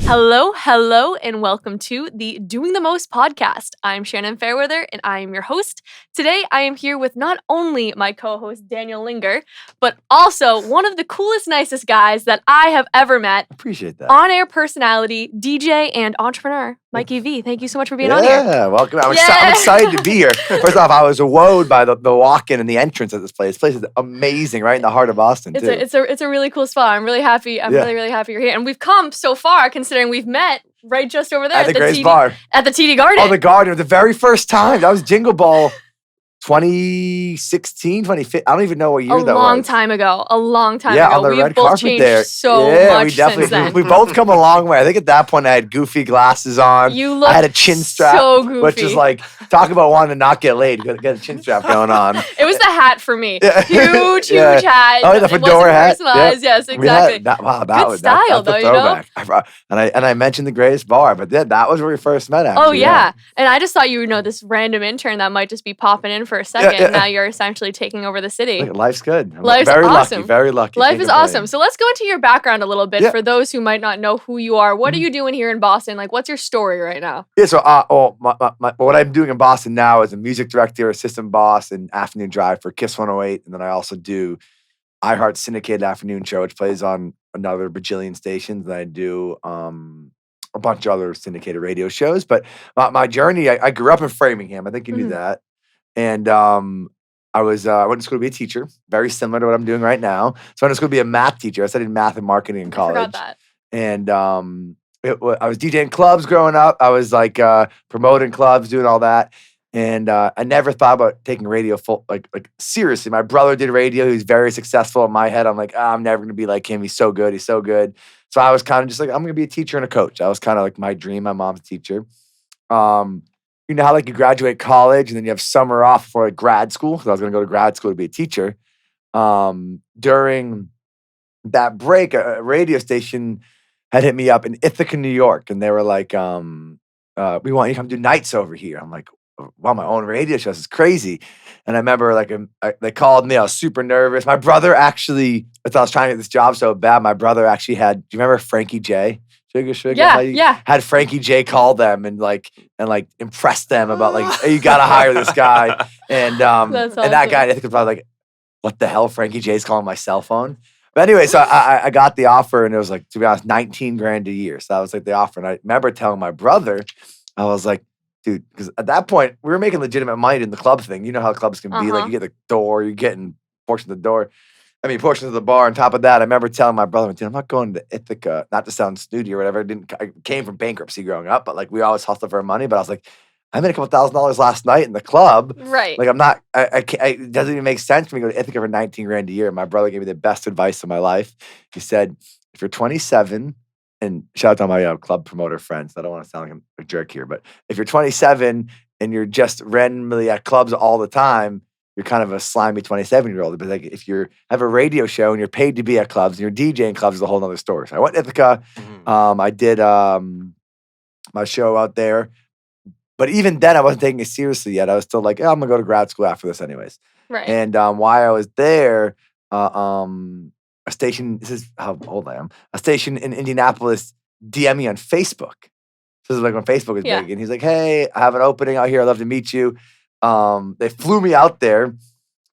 Hello, and welcome to the Doing the Most podcast. I'm Shannon Fairweather, and I am your host. Today, I am here with not only my co-host, Daniel Linger, but also one of the coolest, nicest guys that I have ever met. Appreciate that. On-air personality, DJ, and entrepreneur, Mikey V. Thank you so much for being on here. Yeah, welcome. I'm excited to be here. First off, I was wowed by the walk-in and the entrance of this place. This place is amazing, right in the heart of Boston, too. It's a really cool spot. I'm really happy. I'm really happy you're here. And we've come so far, considering we've met right just over there at the Grace Bar. At the TD Garden. Oh, the Garden. The very first time. That was Jingle Ball 2016, 2015. I don't even know what year that was. A long time ago. Yeah, on the red carpet there. So much since then. We both come a long way. I think at that point I had goofy glasses on. I had a chin strap. So goofy. Which is like, talk about wanting to not get laid. Get a chin strap going on. It was the hat for me. Yeah. Huge hat. Oh, the fedora hat. Yep. Yes, exactly. Good style, though, you know? And I mentioned the Grace Bar, but that was where we first met, actually. Oh, yeah. And I just thought you were, this random intern that might just be popping in for a second. Yeah. Now you're essentially taking over the city. Life's good. Life's very awesome. Lucky, very lucky. Life is awesome. So let's go into your background a little bit for those who might not know who you are. What are you doing here in Boston? Like, what's your story right now? Yeah, so what I'm doing in Boston now is a music director, assistant boss, and afternoon drive for Kiss 108. And then I also do iHeart syndicated afternoon show, which plays on another bajillion stations. And I do a bunch of other syndicated radio shows. But my journey, I grew up in Framingham. I think you knew that. And I went to school to be a teacher, very similar to what I'm doing right now. So I went to school to be a math teacher. I studied math and marketing in college. I forgot that. And I was DJing clubs growing up. I was like promoting clubs, doing all that. And I never thought about taking radio like seriously. My brother did radio. He was very successful. In my head, I'm like, I'm never going to be like him. He's so good. He's so good. So I was kind of just like, I'm going to be a teacher and a coach. That was kind of like my dream. My mom's a teacher. You know how like you graduate college and then you have summer off for like grad school? Because I was going to go to grad school to be a teacher. During that break, a radio station had hit me up in Ithaca, New York. And they were like, we want you to come do nights over here. I'm like, wow, my own radio show. This is crazy. And I remember they called me. I was super nervous. My brother actually, as I was trying to get this job so bad, my brother actually do you remember Frankie J? Sugar. Yeah. Had Frankie J call them and impress them about hey, you gotta hire this guy. And That's awesome. And that guy I think was probably like, what the hell? Frankie J's calling my cell phone. But anyway, so I got the offer and it was like, to be honest, $19,000 a year. So that was like the offer. And I remember telling my brother, I was like, dude, because at that point we were making legitimate money in the club thing. You know how clubs can be. Like you get the door, you're getting portions of the door. Portions of the bar. On top of that, I remember telling my brother, dude, I'm not going to Ithaca, not to sound snooty or whatever. I came from bankruptcy growing up, but we always hustled for money. But I was like, I made a couple $1,000s last night in the club. Right. I'm not, it doesn't even make sense for me to go to Ithaca for $19,000 a year. My brother gave me the best advice of my life. He said, if you're 27, and shout out to my club promoter friends, I don't want to sound like a jerk here, but if you're 27 and you're just randomly at clubs all the time, you're kind of a slimy 27-year-old. But if you have a radio show and you're paid to be at clubs and you're DJing clubs, it's a whole other story. So I went to Ithaca. I did my show out there. But even then, I wasn't taking it seriously yet. I was still like, I'm going to go to grad school after this anyways. Right. And while I was there, a station, this is how old I am, a station in Indianapolis DM'd me on Facebook. This is like when Facebook was big. And he's like, hey, I have an opening out here. I'd love to meet you. They flew me out there.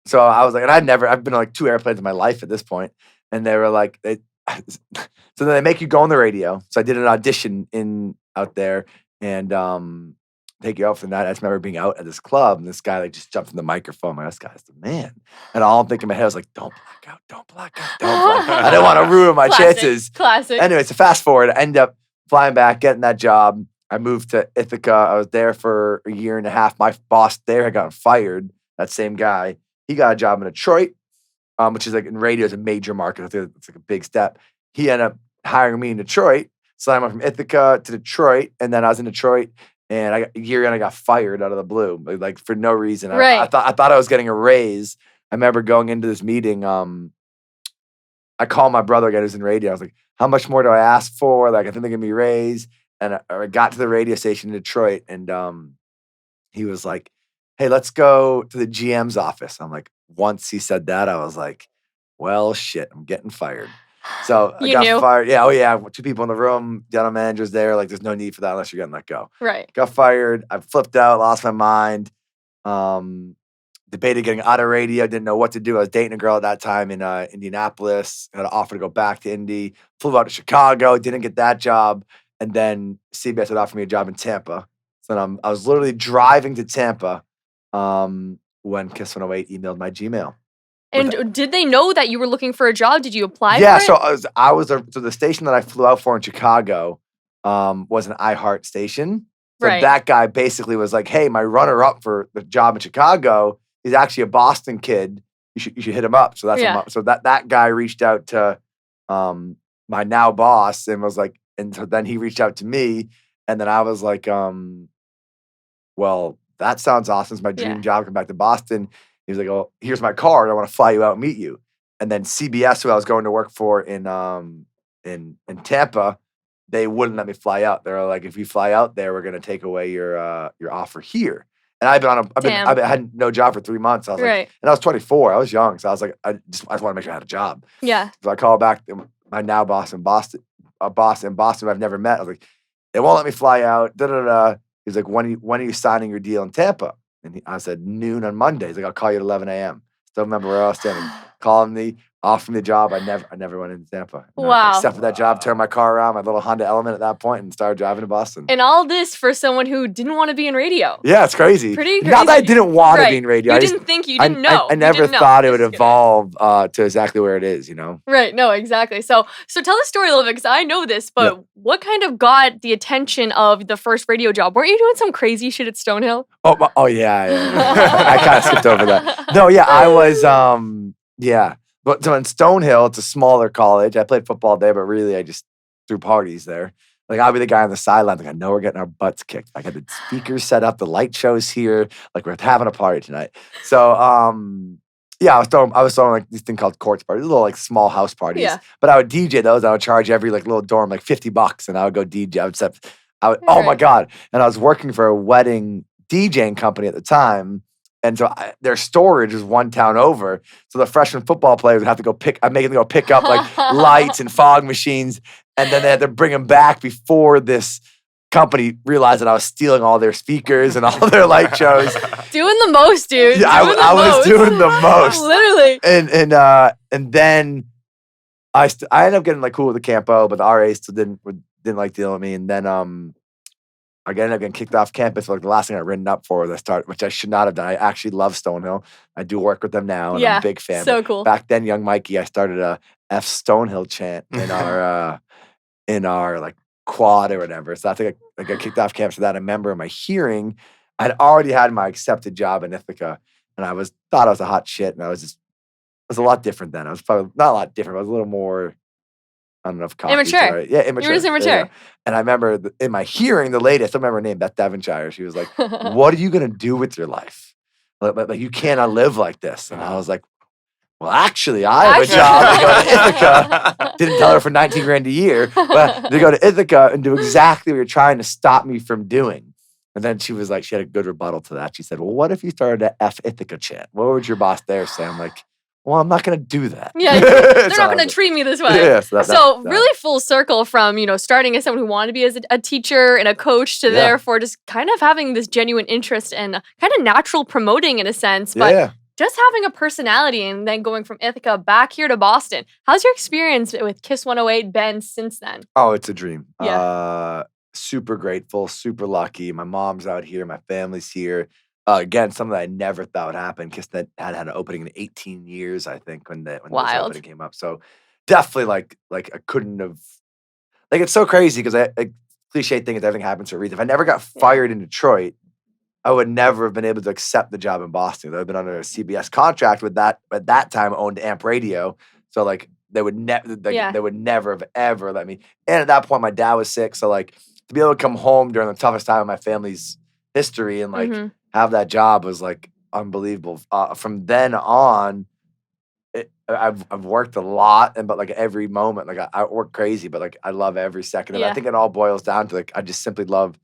So I was like, and I've been on 2 airplanes in my life at this point. And they were like, so then they make you go on the radio. So I did an audition out there and take you out from that. I just remember being out at this club and this guy just jumped in the microphone. I'm like, this guy's the man. And all I'm thinking in my head was like, don't black out, don't black out, don't black out. I didn't want to ruin my chances. Classic. Anyway, so fast forward, I end up flying back, getting that job. I moved to Ithaca. I was there for a year and a half. My boss there had gotten fired. That same guy, he got a job in Detroit, which is in radio is a major market. I think it's a big step. He ended up hiring me in Detroit. So I went from Ithaca to Detroit, and then I was in Detroit, and a year in I got fired out of the blue, for no reason. Right. I thought I was getting a raise. I remember going into this meeting. I called my brother again, who's in radio. I was like, "How much more do I ask for? I think they're gonna be raised." And I got to the radio station in Detroit, and he was like, "Hey, let's go to the GM's office." I'm like, once he said that, I was like, "Well, shit, I'm getting fired." So I You got knew. fired. Yeah, oh yeah, 2 people in the room, general manager's there. Like, there's no need for that unless you're getting let go. Right. Got fired. I flipped out, lost my mind. Debated getting out of radio, didn't know what to do. I was dating a girl at that time in Indianapolis. Had an offer to go back to Indy. Flew out to Chicago, didn't get that job. And then CBS had offered me a job in Tampa. So then I was literally driving to Tampa when Kiss 108 emailed my Gmail. And did they know that you were looking for a job? Did you apply Yeah, for it? so so the station that I flew out for in Chicago was an iHeart station. So Right. that guy basically was like, "Hey, my runner-up for the job in Chicago is actually a Boston kid. You should hit him up." So that's Yeah. so that guy reached out to my now boss and was like, and so then he reached out to me, and then I was like, well, that sounds awesome. It's my dream Yeah. job. Come back to Boston. He was like, "Oh, here's my card. I want to fly you out and meet you." And then CBS, who I was going to work for in Tampa, they wouldn't let me fly out. They were like, "If you fly out there, we're gonna take away your offer here." And I've had no job for 3 months. I was like, Right. and I was 24. I was young, so I was like, I just want to make sure I had a job. Yeah. So I called back my now boss in Boston, a boss in Boston who I've never met. I was like, "They won't let me fly out." Da da da. He's like, "When are you signing your deal in Tampa?" And I said, "Noon on Monday." He's like, "I'll call you at 11 a.m." Still remember where I was standing. Calling me, offering me the job. I never went into Tampa. And Wow. I accepted that job, turned my car around, my little Honda Element at that point, and started driving to Boston. And all this for someone who didn't want to be in radio. Yeah, it's crazy. Pretty Not that I crazy. didn't want to Right. be in radio. You didn't know. I You never didn't know. thought it would Just kidding. evolve to exactly where it is, you know? Right. No, exactly. So tell the story a little bit because I know this, but what kind of got the attention of the first radio job? Weren't you doing some crazy shit at Stonehill? Oh yeah. I kind of skipped over that. No, yeah, I was, yeah. But so in Stonehill, it's a smaller college. I played football there, but really I just threw parties there. Like, I'll be the guy on the sideline. Like, I know we're getting our butts kicked. I got the speakers set up, the light shows here. Like, we're having a party tonight. So, yeah, I was throwing like this thing called courts parties, little like small house parties. Yeah. But I would DJ those. I would charge every like little dorm like $50, and I would go DJ. Oh my Right. God! And I was working for a wedding DJing company at the time. And so their storage is one town over. So the freshman football players would have to go I'm making them go pick up like lights and fog machines. And then they had to bring them back before this company realized that I was stealing all their speakers and all their light shows. Doing the most, dude. Yeah, I was doing the most. Literally. And then I ended up getting like cool with the campo, but the RAs still didn't like dealing with me. And then I ended up getting kicked off campus. Like, the last thing I written up for was which I should not have done. I actually love Stonehill. I do work with them now, and I'm a big fan. So But cool. back then, young Mikey, I started a F Stonehill chant in our like quad or whatever. So I think I got kicked off campus for that. I remember in my hearing, I'd already had my accepted job in Ithaca, and thought I was a hot shit, and I was a lot different then. I was probably not a lot different. But I was a little more, I don't know if cocky. Immature. Right. Yeah, immature. You were just immature. Yeah. And I remember in my hearing, the lady, I still remember her name, Beth Devonshire. She was like, "What are you gonna do with your life? Like you cannot live like this." And I was like, "Well, actually, I have a job to go to Ithaca." Didn't tell her for 19 grand a year, but to go to Ithaca and do exactly what you're trying to stop me from doing. And then she was like, she had a good rebuttal to that. She said, "Well, what if you started a F Ithaca chant? What would your boss there say?" I'm like, "Well, I'm not going to do that." Yeah, they're not going to treat me this way. Yeah, so really full circle from, starting as someone who wanted to be as a teacher and a coach to therefore just kind of having this genuine interest and kind of natural promoting in a sense, but just having a personality and then going from Ithaca back here to Boston. How's your experience with Kiss 108 been since then? Oh, it's a dream. Yeah. Super grateful, super lucky. My mom's out here. My family's here. Again, something that I never thought would happen. Kiss that had an opening in 18 years, I think, when this opening came up. So definitely, like I couldn't have. Like, it's so crazy because cliche thing is everything happens for a reason. If I never got fired in Detroit, I would never have been able to accept the job in Boston. I've been under a CBS contract with that at that time owned Amp Radio, so like they would never have ever let me. And at that point, my dad was sick, so like to be able to come home during the toughest time of my family's history and like have that job was like unbelievable. From then on, I've worked a lot, but like every moment, like I work crazy, but like I love every second. And I think it all boils down to like I just simply love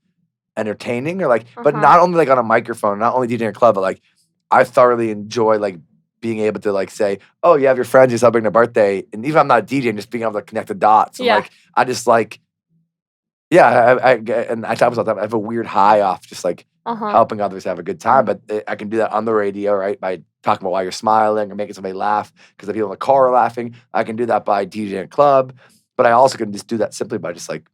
entertaining, or like, but not only like on a microphone, not only DJing a club, but like I thoroughly enjoy like being able to like say, oh, you have your friends, you're celebrating a birthday, and even if I'm not a DJ, just being able to connect the dots. And like, I just like, and I talk about that. I have a weird high off just like helping others have a good time, but I can do that on the radio, right? By talking about why you're smiling or making somebody laugh because the people in the car are laughing. I can do that by DJing a club, but I also can just do that simply by just like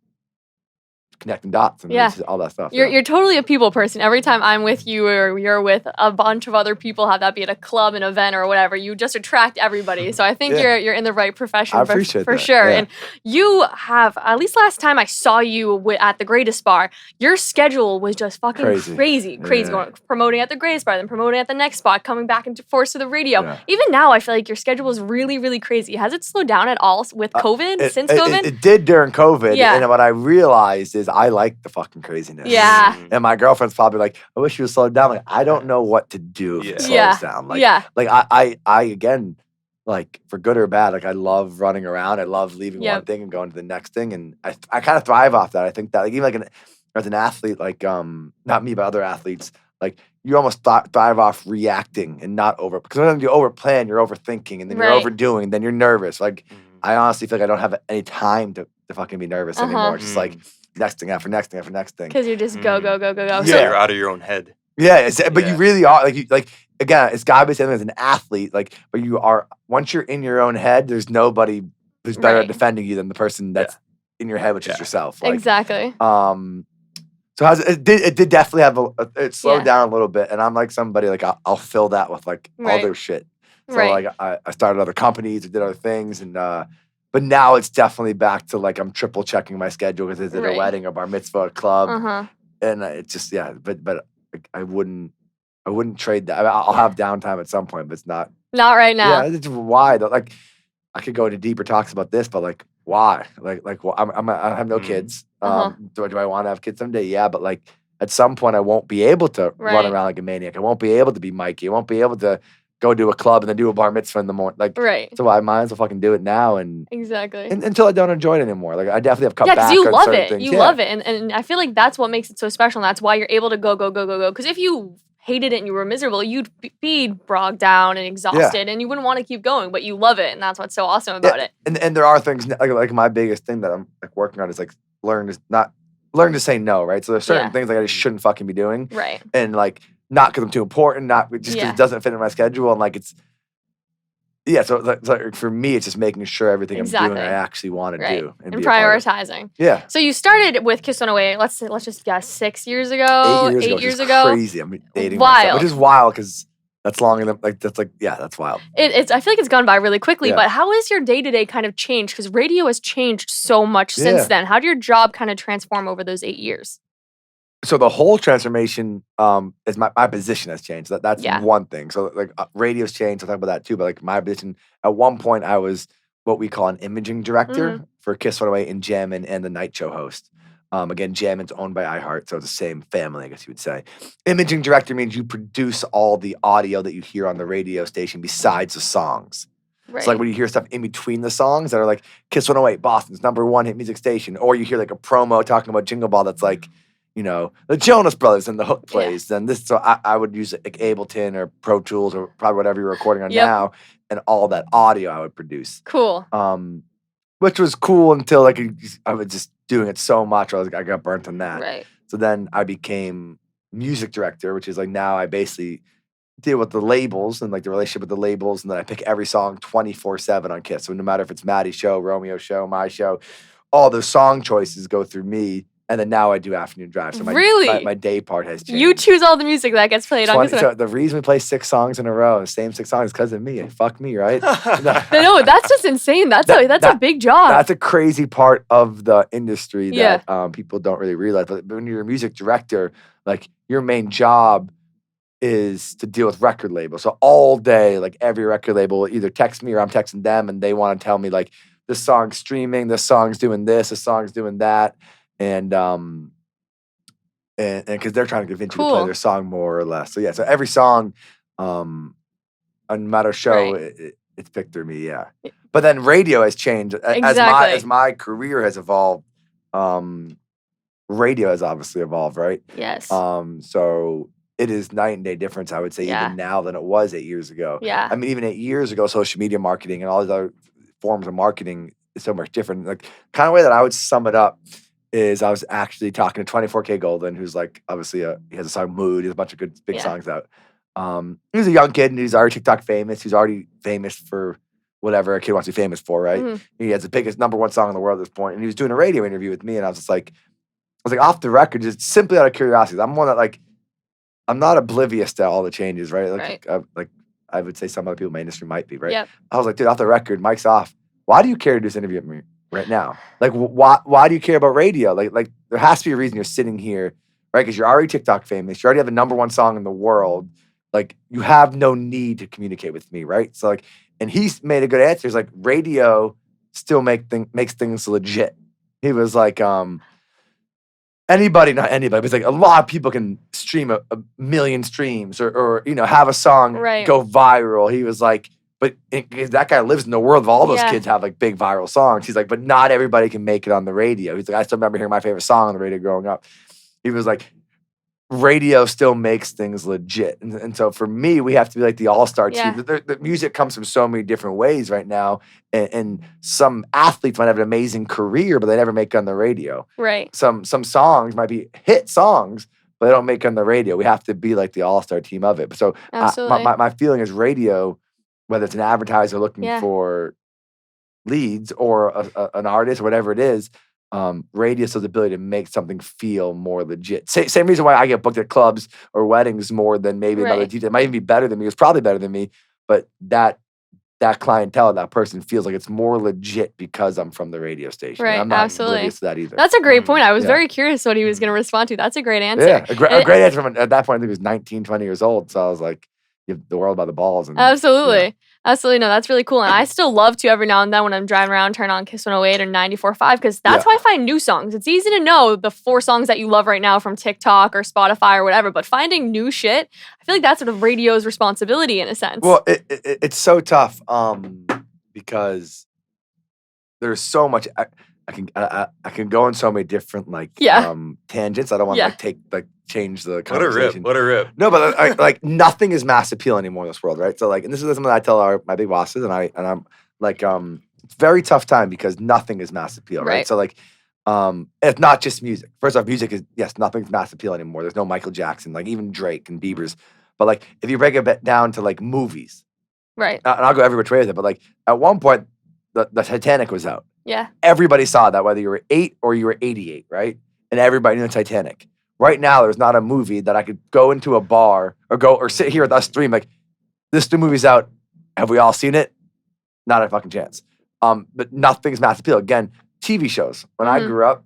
connecting dots and all that stuff. You're totally a people person. Every time I'm with you or you're with a bunch of other people, have that be at a club, an event, or whatever, you just attract everybody. So I think you're in the right profession for sure. And you have, at least last time I saw you at the Greatest Bar, your schedule was just fucking crazy. Going, promoting at the Greatest Bar, then promoting at the next spot, coming back into force to the radio. Even now, I feel like your schedule is really, really crazy. Has it slowed down at all with COVID, since COVID? It did during COVID. And what I realized is I like the fucking craziness. And my girlfriend's probably like, I wish you would slow down. Like, I don't know what to do if it slows down. Like, I again, like for good or bad, like I love running around. I love leaving one thing and going to the next thing. And I kind of thrive off that. I think that like even like as an athlete, like not me, but other athletes, like you almost thrive off reacting and not over, because when you overplan, you're overthinking, and then you're overdoing, then you're nervous. Like I honestly feel like I don't have any time to fucking be nervous anymore. Just like next thing after next thing after next thing. Because you're just go. Yeah, so you're out of your own head. Yeah, but you really are. Like again, it's gotta be something as an athlete. Like, but you are, once you're in your own head, there's nobody who's better at defending you than the person that's in your head, which is yourself. Like, exactly. So it did definitely have it slowed down a little bit, and I'm like somebody like I'll fill that with like all their shit. So like I started other companies, I did other things, and but now it's definitely back to like I'm triple checking my schedule because it's at a wedding, a bar mitzvah, a club, and it's just But I wouldn't trade that. I'll have downtime at some point, but it's not right now. Yeah, it's why though. Like I could go into deeper talks about this, but like why? Like well, I have no kids. Do I want to have kids someday? Yeah, but like at some point I won't be able to run around like a maniac. I won't be able to be Mikey. I won't be able to go to a club and then do a bar mitzvah in the morning. Like, so I might as well fucking do it now and until I don't enjoy it anymore. Like I definitely have cut back. Yeah, because you on love certain it. Things. You love it, and I feel like that's what makes it so special. And that's why you're able to go. Because if you hated it and you were miserable, you'd be bogged down and exhausted, and you wouldn't want to keep going. But you love it, and that's what's so awesome about it. And there are things like my biggest thing that I'm like working on is like learn to say no. Right. So there's certain things like I just shouldn't fucking be doing. Right. And like not because I'm too important, not just because it doesn't fit in my schedule, and like it's. Yeah, so like for me, it's just making sure everything I'm doing I actually want to do and prioritizing. Yeah. So you started with Kiss 108. Let's just guess 6 years ago. 8 years ago. Crazy. I'm dating myself, which is wild because that's longer than that's wild. I feel like it's gone by really quickly. But how has your day-to-day kind of changed? Because radio has changed so much since then. How did your job kind of transform over those 8 years? So the whole transformation is my position has changed. That's one thing. So like radio's changed. I'll talk about that too. But like my position, at one point I was what we call an imaging director for Kiss 108 and Jammin' and the night show host. Again, Jammin's owned by iHeart, so it's the same family, I guess you would say. Imaging director means you produce all the audio that you hear on the radio station besides the songs. Right. So like when you hear stuff in between the songs that are like Kiss 108, Boston's #1 hit music station, or you hear like a promo talking about Jingle Ball that's like, you know, the Jonas Brothers and the hook plays, then this, so I would use like Ableton or Pro Tools or probably whatever you're recording on now, and all that audio I would produce. Cool. Which was cool until like I was just doing it so much, I got burnt on that. Right. So then I became music director, which is like now I basically deal with the labels and like the relationship with the labels, and then I pick every song 24/7 on Kiss. So no matter if it's Maddie's show, Romeo's show, my show, all those song choices go through me. And then now I do afternoon drive. So my day part has changed. You choose all the music that gets played on. So the reason we play 6 songs in a row, the same 6 songs, is because of me. Fuck me, right? No, that's just insane. That's a big job. That's a crazy part of the industry that people don't really realize. But when you're a music director, like your main job is to deal with record labels. So all day, like every record label will either text me or I'm texting them, and they want to tell me like this song's streaming, this song's doing this song's doing that. And because they're trying to convince you to play their song more or less. So so every song on no matter show it's picked through me, But then radio has changed as my career has evolved. Radio has obviously evolved, right? Yes. So it is night and day difference, I would say, Yeah. even now than it was 8 years ago. Yeah. I mean, even 8 years ago, social media marketing and all these other forms of marketing is so much different. Like, kind of way that I would sum it up is I was actually talking to 24K Golden, who's like, obviously, he has a song Mood. He has a bunch of good, big songs out. He's a young kid and he's already TikTok famous. He's already famous for whatever a kid wants to be famous for, right? Mm-hmm. He has the biggest #1 song in the world at this point. And he was doing a radio interview with me, and I was like, off the record, just simply out of curiosity. I'm one that, like, I'm not oblivious to all the changes, right? Like, I would say some other people in my industry might be, right? Yep. I was like, dude, off the record, mic's off. Why do you care to do this interview with me right now? Like, why do you care about radio? Like there has to be a reason you're sitting here, right? Because you're already TikTok famous. You already have the #1 song in the world. Like, you have no need to communicate with me, right? So, like, and he's made a good answer. He's like, radio still makes things legit. He was like, anybody, not anybody, but it's like a lot of people can stream a million streams or have a song go viral. He was like, but that guy lives in the world of all those kids have like big viral songs. He's like, but not everybody can make it on the radio. He's like, I still remember hearing my favorite song on the radio growing up. He was like, radio still makes things legit. And so for me, we have to be like the all-star team. The music comes from so many different ways right now. And some athletes might have an amazing career, but they never make it on the radio. Right. Some songs might be hit songs, but they don't make it on the radio. We have to be like the all-star team of it. So my feeling is radio, whether it's an advertiser looking for leads or an artist or whatever it is, radio has the ability to make something feel more legit. Same reason why I get booked at clubs or weddings more than maybe another DJ. It might even be better than me. It's probably better than me, but that clientele, that person feels like it's more legit because I'm from the radio station. Right, I'm not oblivious to that either. That's a great point. I was very curious what he was going to respond to. That's a great answer. Yeah, a great answer. At that point, I think he was 19, 20 years old. So I was like, you have the world by the balls. And, Absolutely. Absolutely. No, that's really cool. And I still love to every now and then when I'm driving around, turn on Kiss 108 or 94.5 because that's how I find new songs. It's easy to know the 4 songs that you love right now from TikTok or Spotify or whatever, but finding new shit, I feel like that's sort of radio's responsibility in a sense. Well, it's so tough because there's so much. I can go in so many different tangents. I don't want to change the conversation. What a rip. No, but like nothing is mass appeal anymore in this world, right? So like, and this is something that I tell my big bosses, and I'm like, it's a very tough time because nothing is mass appeal, right? So like, it's not just music. First off, music is nothing's mass appeal anymore. There's no Michael Jackson, like even Drake and Bieber's. But like, if you break it down to like movies, right? And I'll go every which way with it. But like, at one point, the Titanic was out. Yeah. Everybody saw that, whether you were 8 or you were 88, right? And everybody knew the Titanic. Right now, there's not a movie that I could go into a bar or sit here with us three and be like, this new movie's out. Have we all seen it? Not a fucking chance. But nothing's mass appeal. Again, TV shows. When I grew up,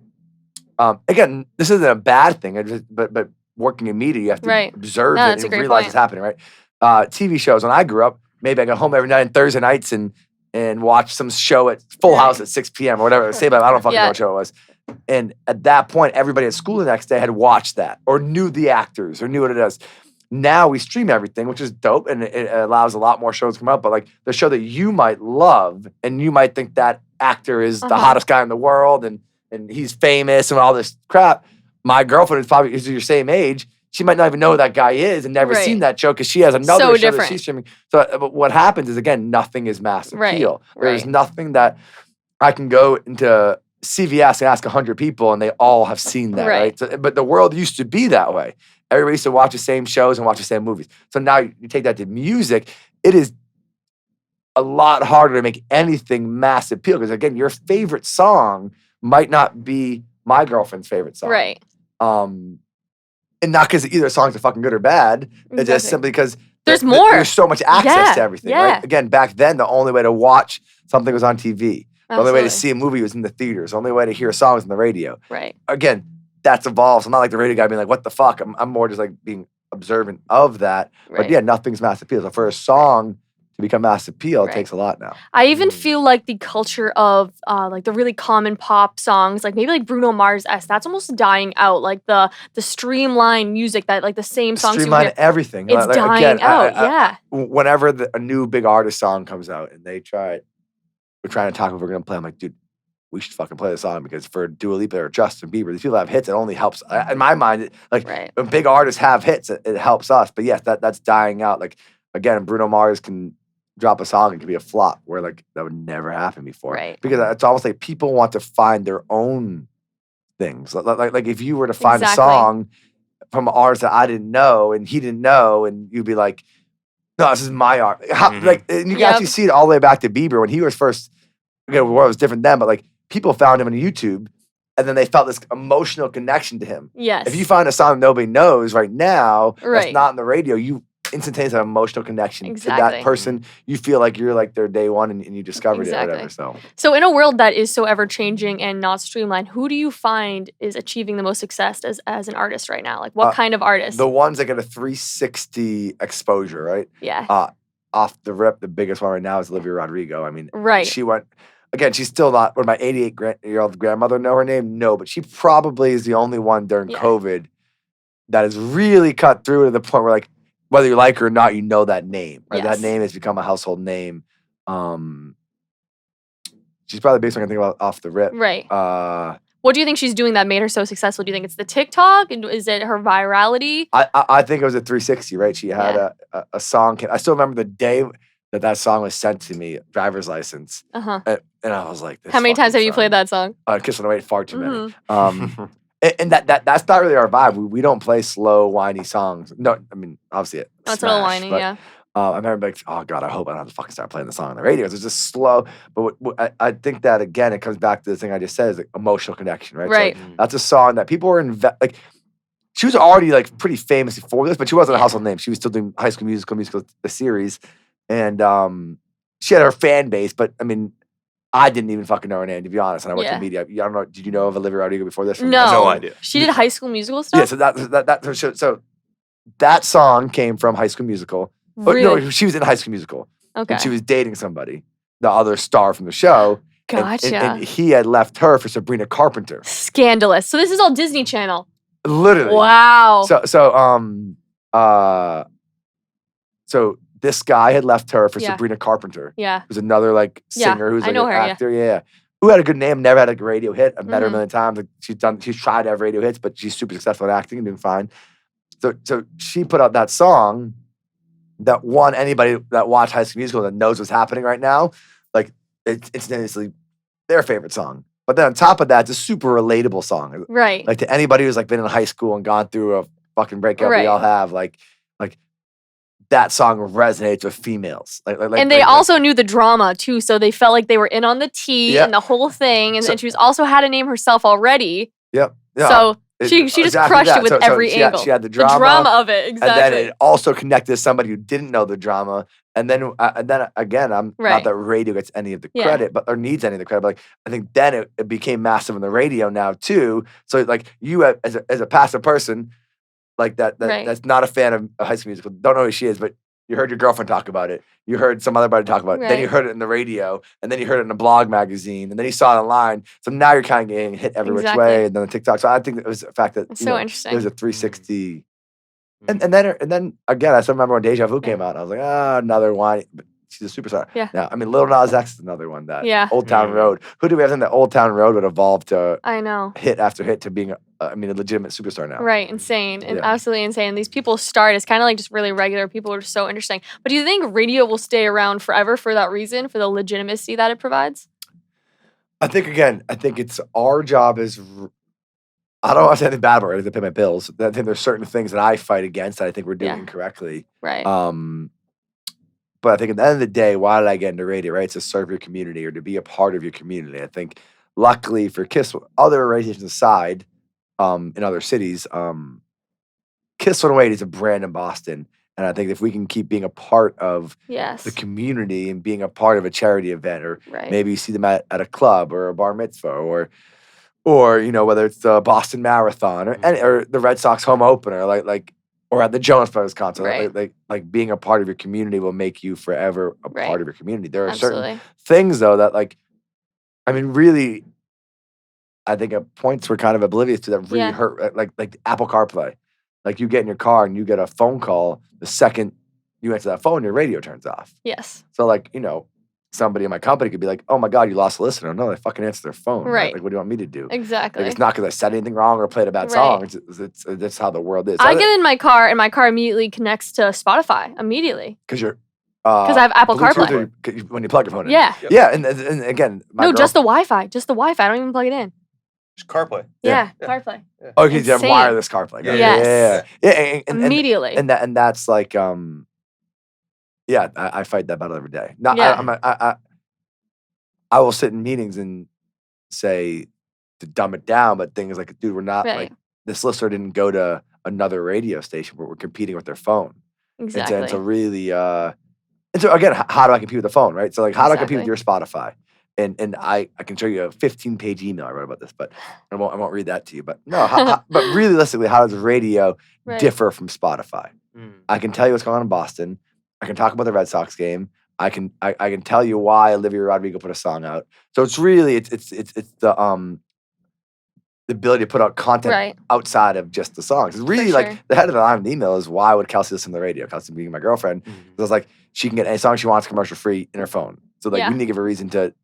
again, this isn't a bad thing, but working in media, you have to observe it and realize it's happening, right? TV shows. When I grew up, maybe I got home every night on Thursday nights and watch some show at Full House at 6 p.m. or whatever. I don't fucking know what show it was. And at that point, everybody at school the next day had watched that or knew the actors or knew what it is. Now we stream everything, which is dope, and it allows a lot more shows to come out. But like the show that you might love and you might think that actor is the hottest guy in the world and he's famous and all this crap. My girlfriend is your same age. She might not even know who that guy is and never seen that show because she has another show that she's streaming. So but what happens is, again, nothing is mass appeal. There's nothing that I can go into CVS and ask 100 people and they all have seen that, right? So, but the world used to be that way. Everybody used to watch the same shows and watch the same movies. So now you take that to music, it is a lot harder to make anything mass appeal because, again, your favorite song might not be my girlfriend's favorite song. Right. And not because either song's are fucking good or bad. It's just simply because there's more. There's so much access to everything, right? Again, back then, the only way to watch something was on TV. The only way to see a movie was in the theaters. The only way to hear a song was on the radio. Right. Again, that's evolved. So I'm not like the radio guy being like, what the fuck? I'm more just like being observant of that. Right. But yeah, nothing's mass appeal. So for a song to become mass appeal, it takes a lot now. I even feel like the culture of like the really common pop songs, like maybe like Bruno Mars-esque, that's almost dying out. Like the streamlined music that like the same songs. Streamline everything. It's dying out, Whenever a new big artist song comes out and we're trying to talk about we're going to play, I'm like, dude, we should fucking play the song because for Dua Lipa or Justin Bieber, these people have hits. It only helps. In my mind, when big artists have hits, it helps us. But yes, that's dying out. Like again, Bruno Mars can drop a song and it can be a flop where like that would never happen before. Right. Because it's almost like people want to find their own things. Like if you were to find a song from an artist that I didn't know and he didn't know, and you'd be like, no, this is my art. Like, and you can actually see it all the way back to Bieber when he was first. Again, the world was different then, but like people found him on YouTube, and then they felt this emotional connection to him. Yes. If you find a song nobody knows right now, that's not on the radio, you instantaneously have an emotional connection to that person. You feel like you're like their day one, and you discovered it or whatever. So in a world that is so ever changing and not streamlined, who do you find is achieving the most success as an artist right now? Like what kind of artist? The ones that get a 360 exposure, right? Yeah. Off the rip, the biggest one right now is Olivia Rodrigo. I mean, she went. Again, she's still not. Would my 88-year-old grandmother know her name? No, but she probably is the only one during COVID that has really cut through to the point where, like, whether you like her or not, you know that name. Right? That name has become a household name. She's probably the biggest one I can think about off the rip. Right. What do you think she's doing that made her so successful? Do you think it's the TikTok? Is it her virality? I think it was a 360, right? She had a song. I still remember the day that song was sent to me, driver's license. And I was like, how many times have you played that song? Kiss on the Way, far too many. And that's not really our vibe. We don't play slow, whiny songs. No, I mean, obviously it's a little whiny, but, I remember like, oh God, I hope I don't have to fucking start playing the song on the radio. It's just slow. But I think that, again, it comes back to the thing I just said, is like emotional connection, right? Right. So, like, that's a song that people were like, she was already like pretty famous before this, but she wasn't a household name. She was still doing High School Musical, the series. And she had her fan base, but I mean, I didn't even fucking know her name, to be honest. And I went to media. I don't know. Did you know of Olivia Rodrigo before this? No idea. She did High School Musical stuff. Yeah, so that song came from High School Musical. Really? No, she was in High School Musical. Okay. And she was dating somebody, the other star from the show. Gotcha. And he had left her for Sabrina Carpenter. Scandalous. So this is all Disney Channel. Literally. Wow. So this guy had left her for Yeah. Sabrina Carpenter. Yeah. Who's another like singer who's I like know an her, actor. Yeah. Who had a good name, never had a radio hit. I've met her a million times. Like she's tried to have radio hits, but she's super successful in acting and doing fine. So she put out that song that won anybody that watched High School Musical that knows what's happening right now. Like it's instantaneously their favorite song. But then on top of that, it's a super relatable song. Right. Like to anybody who's like been in high school and gone through a fucking breakup we all have, like that song resonates with females. And they also knew the drama too, so they felt like they were in on the tea and the whole thing. And she was also had a name herself already. Yep. Yeah. So she just crushed it with every angle. She had the drama of it, exactly. And then it also connected to somebody who didn't know the drama. And then again, I'm not that radio gets any of the credit, or needs any of the credit. But like I think then it became massive on the radio now too. So like you as a passive person, like that's not a fan of High School Musical, don't know who she is, but you heard your girlfriend talk about it. You heard some other buddy talk about it. Then you heard it in the radio, and then you heard it in a blog magazine, and then you saw it online. So now you're kind of getting hit every which way, and then the TikTok. So I think it was the fact that interesting. There's a 360. And then again, I still remember when Deja Vu came out, and I was like, another one. But she's a superstar. Yeah. I mean, Lil Nas X is another one. Yeah. Old Town Road. Who do we have in that Old Town Road would evolve to I know. hit after hit to being a legitimate superstar now. Right. Insane. And absolutely insane. And these people start as kind of like just really regular people who are so interesting. But do you think radio will stay around forever for that reason, for the legitimacy that it provides? I think it's our job as I don't want to say anything bad about it to pay my bills. I think there's certain things that I fight against that I think we're doing incorrectly. Right. But I think at the end of the day, why did I get into radio, right? It's to serve your community or to be a part of your community. I think luckily for KISS, other radio stations aside, in other cities, KISS 108 is a brand in Boston. And I think if we can keep being a part of the community and being a part of a charity event, or maybe you see them at a club or a bar mitzvah, or whether it's the Boston Marathon or the Red Sox home opener, or at the Jonas Brothers concert, like being a part of your community will make you forever a part of your community. There are certain things though that really, I think at points we're kind of oblivious to that really hurt, like Apple CarPlay. Like you get in your car and you get a phone call, the second you answer that phone, your radio turns off. Yes. So somebody in my company could be like, oh my God, you lost a listener. No, they fucking answer their phone. Right. Like, what do you want me to do? Exactly. Like, it's not because I said anything wrong or played a bad song. It's that's how the world is. I get in my car and my car immediately connects to Spotify immediately. Because you're... Because I have Apple CarPlay. When you plug your phone in. Yeah. Yep. Yeah, and again... just the Wi-Fi. Just the Wi-Fi. I don't even plug it in. Just CarPlay. Yeah, CarPlay. Yeah. Oh, because you have wireless CarPlay. Yeah. Yes. Yeah. And Immediately. And that's like... I fight that battle every day. I will sit in meetings and say to dumb it down, but things like, dude, we're not like this listener didn't go to another radio station where we're competing with their phone. Exactly. And to really, and so again, how do I compete with the phone, right? So like, how do I compete with your Spotify? And I can show you a 15-page email I wrote about this, but I won't read that to you. But no, but realistically, how does radio differ from Spotify? I can tell you what's going on in Boston. I can talk about the Red Sox game. I can tell you why Olivia Rodrigo put a song out. So it's really it's the ability to put out content outside of just the songs. It's really the head of the line of the email is why would Kelsey listen to the radio? Kelsey being my girlfriend. I was like, she can get any song she wants commercial free in her phone. So like we need to give her a reason to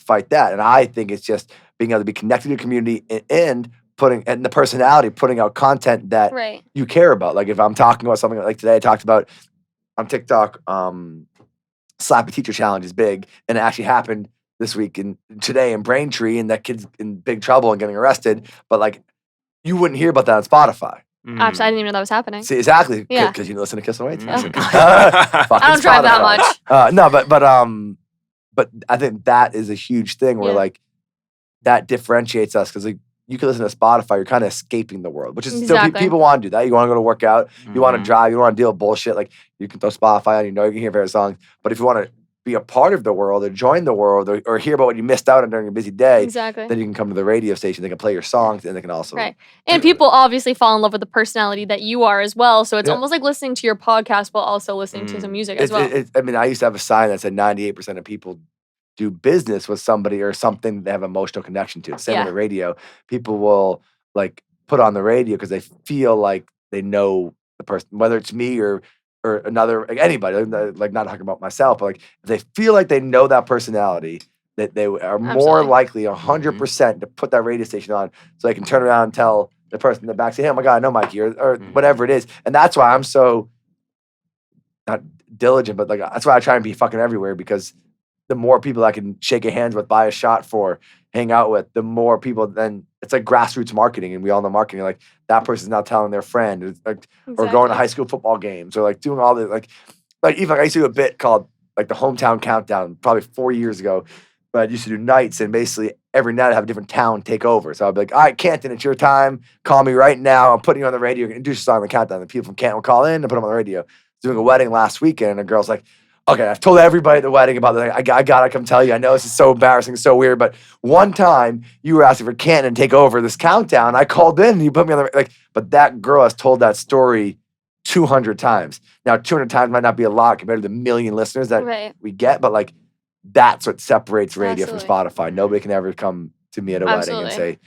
fight that. And I think it's just being able to be connected to the community and the personality, putting out content that you care about. Like if I'm talking about something like today, I talked about on TikTok, Slap a Teacher Challenge is big, and it actually happened this week and today in Braintree, and that kid's in big trouble and getting arrested. But like, you wouldn't hear about that on Spotify. Actually, I didn't even know that was happening. See, exactly, because you listen to Kiss Away. I don't drive that much. No, but I think that is a huge thing where like that differentiates us because like you can listen to Spotify, you're kind of escaping the world, which is still people want to do that. You want to go to work out, you want to drive, you want to deal with bullshit. Like you can throw Spotify on, you can hear favorite songs. But if you want to be a part of the world or join the world or hear about what you missed out on during a busy day, then you can come to the radio station. They can play your songs and they can also and people obviously fall in love with the personality that you are as well. So it's almost like listening to your podcast while also listening to some music as well. I mean, I used to have a sign that said 98% of people do business with somebody or something they have emotional connection to. Same with the radio. People will like put on the radio because they feel like they know the person, whether it's me or another, like anybody, like not talking about myself, but like if they feel like they know that personality, that they are more likely 100% to put that radio station on so they can turn around and tell the person in the back, say, hey, oh my God, I know Mikey, or whatever it is. And that's why I'm so not diligent, but like that's why I try and be fucking everywhere, because the more people I can shake a hands with, buy a shot for, hang out with, the more people, then it's like grassroots marketing. And we all know marketing, like that person's now telling their friend or going to high school football games or like doing all the, like even like I used to do a bit called like the Hometown Countdown probably 4 years ago, but I used to do nights and basically every night I'd have a different town take over. So I'd be like, all right, Canton, it's your time. Call me right now. I'm putting you on the radio. Introduce us on the countdown. The people from Canton will call in and put them on the radio. Doing a wedding last weekend and a girl's like, okay, I've told everybody at the wedding about this. I gotta come tell you. I know this is so embarrassing, so weird, but one time you were asking for Canton to take over this countdown. I called in and you put me on the but that girl has told that story 200 times. Now, 200 times might not be a lot compared to the million listeners that we get, but like that's what separates radio from Spotify. Nobody can ever come to me at a wedding and say,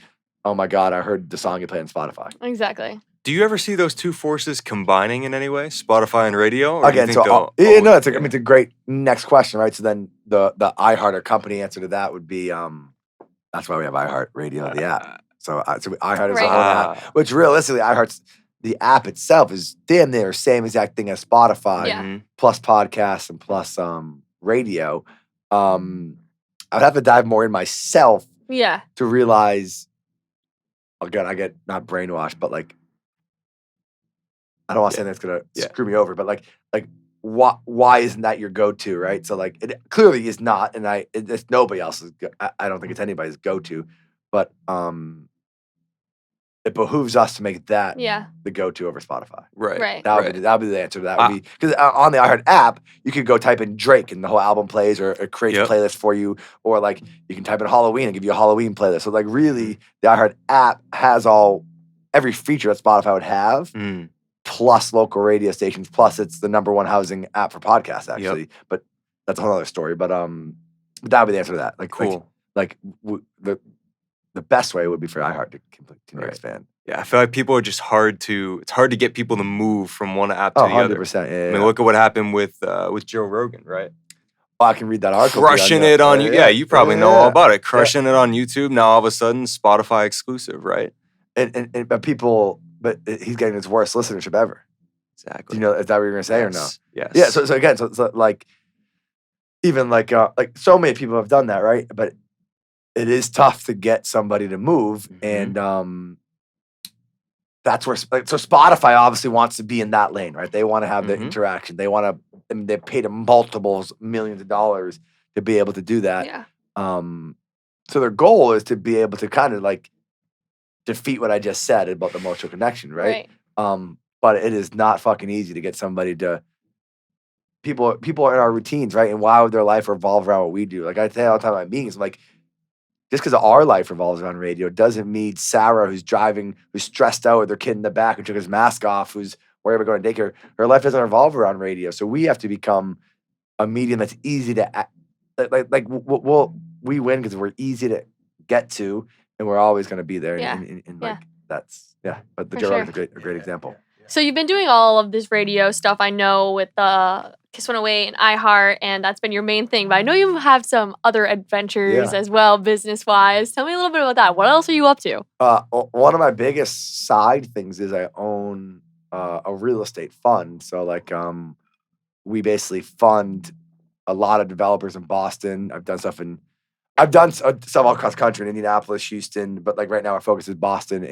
"Oh my God, I heard the song you play on Spotify." Exactly. Do you ever see those two forces combining in any way, Spotify and radio? Or again, it's a great next question, right? So then the iHeart or company answer to that would be, that's why we have iHeart Radio, the app. So iHeart is our own app, which realistically, iHeart's the app itself is damn near same exact thing as Spotify, plus podcasts and plus radio. I'd have to dive more in myself, to realize. Again, I get not brainwashed, but like. I don't want to say that's gonna screw me over, but like why isn't that your go-to, right? So like it clearly is not, and it's nobody else's. I don't think it's anybody's go-to, but it behooves us to make that the go-to over Spotify. Right. That would be the answer to that. Would be because on the iHeart app you could go type in Drake and the whole album plays, or it creates a playlist for you, or like you can type in Halloween and give you a Halloween playlist. So like really, the iHeart app has every feature that Spotify would have. Plus local radio stations, plus it's the #1 housing app for podcasts, actually. But that's a whole other story. But that would be the answer to that. Like, cool. The best way would be for iHeart to continue to expand. Yeah, I feel like people are just it's hard to get people to move from one app to the other. 100%. Yeah, I mean, look at what happened with Joe Rogan, right? I can read that article. Crushing it on you. Yeah, you probably know all about it. Crushing it on YouTube. Now all of a sudden, Spotify exclusive, right? But he's getting his worst listenership ever. Exactly. Do you know, is that what you're gonna say or no? Yes. Yeah. So again, so like, even like so many people have done that, right? But it is tough to get somebody to move, and that's where so Spotify obviously wants to be in that lane, right? They want to have the interaction. They want to. I mean, they paid them multiples, millions of dollars to be able to do that. Yeah. So their goal is to be able to kind of like defeat what I just said about the emotional connection, right? But it is not fucking easy to get somebody to. People are in our routines, right? And why would their life revolve around what we do? Like I say all the time at meetings, I'm like, just because our life revolves around radio doesn't mean Sarah, who's driving, who's stressed out with her kid in the back, who took his mask off, who's wherever going to daycare, her life doesn't revolve around radio. So we have to become a medium that's easy to we win because we're easy to get to, and we're always going to be there. And like that's But the Joe Rogan's a great example. So you've been doing all of this radio stuff, I know, with Kiss 108 and iHeart, and that's been your main thing. But I know you have some other adventures as well, business-wise. Tell me a little bit about that. What else are you up to? One of my biggest side things is I own a real estate fund. So like we basically fund a lot of developers in Boston. I've done some all across the country in Indianapolis, Houston, but like right now our focus is Boston